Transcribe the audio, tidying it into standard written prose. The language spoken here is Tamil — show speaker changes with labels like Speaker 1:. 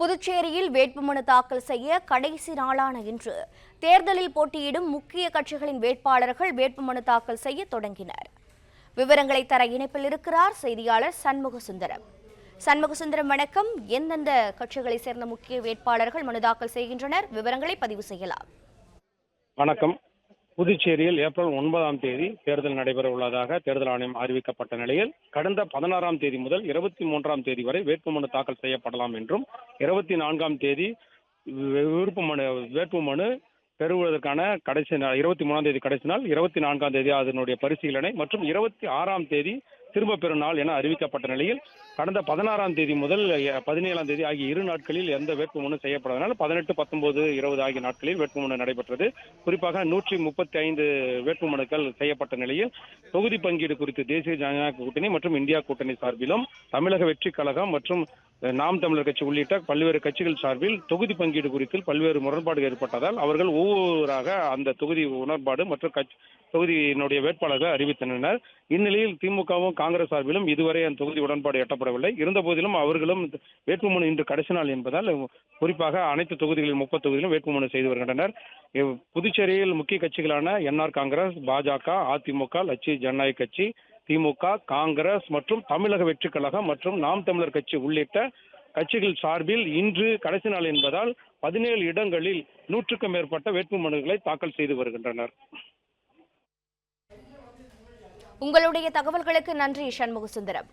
Speaker 1: புதுச்சேரியில் வேட்புமனு தாக்கல் செய்ய கடைசி நாளான இன்று தேர்தலில் போட்டியிடும் முக்கிய கட்சிகளின் வேட்பாளர்கள் வேட்புமனு தாக்கல் செய்ய தொடங்கினர். விவரங்களை தர இணைப்பில் இருக்கிறார் செய்தியாளர் சண்முகசுந்தரம். சண்முகசுந்தரம், வணக்கம். எந்தெந்த கட்சிகளை சேர்ந்த முக்கிய வேட்பாளர்கள் மனு தாக்கல் செய்கின்றனர்? விவரங்களை பதிவு செய்யலாம்.
Speaker 2: வணக்கம். புதுச்சேரியில் ஏப்ரல் 9ஆம் தேதி தேர்தல் நடைபெற உள்ளதாக தேர்தல் ஆணையம் அறிவிக்கப்பட்ட நிலையில் கடந்த 16ஆம் தேதி முதல் 23ஆம் தேதி வரை வேட்புமனு தாக்கல் செய்யப்படலாம் என்றும் 24ஆம் தேதி வேட்புமனு பெறுவதற்கான கடைசி நாள் 23ஆம் தேதி கடைசி நாள், 24ஆம் தேதி அதனுடைய பரிசீலனை மற்றும் 26ஆம் தேதி திரும்ப பெறும் நாள் என அறிவிக்கப்பட்ட நிலையில் கடந்த 16ஆம் தேதி முதல் 17ஆம் தேதி ஆகிய இரு நாட்களில் எந்த வேட்புமனு செய்யப்படாதனால் 18, 19, 20 ஆகிய நாட்களில் வேட்புமனு நடைபெற்றது. குறிப்பாக 135 வேட்புமனுக்கள் செய்யப்பட்ட நிலையில் தொகுதி பங்கீடு குறித்து தேசிய ஜனநாயக கூட்டணி மற்றும் இந்தியா கூட்டணி சார்பிலும் தமிழக வெற்றி கழகம் மற்றும் நாம் தமிழர் கட்சி உள்ளிட்ட பல்வேறு கட்சிகள் சார்பில் தொகுதி பங்கீடு குறித்து பல்வேறு முரண்பாடுகள் ஏற்பட்டதால் அவர்கள் ஒவ்வொருவராக அந்த தொகுதி உணர்பாடு மற்றும் தொகுதியினுடைய வேட்பாளர்கள் அறிவித்தனர். இந்நிலையில் திமுகவும் காங்கிரஸ் சார்பிலும் இதுவரை அந்த தொகுதி உடன்பாடு எட்டப்படவில்லை. இருந்த போதிலும் அவர்களும் வேட்புமனு இன்று கடைசி நாள் என்பதால் குறிப்பாக அனைத்து தொகுதிகளில் 30 தொகுதியிலும் வேட்புமனு செய்து வருகின்றனர். புதுச்சேரியில் முக்கிய கட்சிகளான என்ஆர் காங்கிரஸ், பாஜக, அதிமுக, லட்சிய ஜனநாயக கட்சி, திமுக, காங்கிரஸ் மற்றும் தமிழக வெற்றி கழகம் மற்றும் நாம் தமிழர் கட்சி உள்ளிட்ட கட்சிகள் சார்பில் இன்று கடைசி நாள் என்பதால் 17 இடங்களில் 100க்கும் மேற்பட்ட வேட்புமனுக்களை தாக்கல் செய்து வருகின்றனர்.
Speaker 1: உங்களுடைய தகவல்களுக்கு நன்றி சண்முகசுந்தரம்.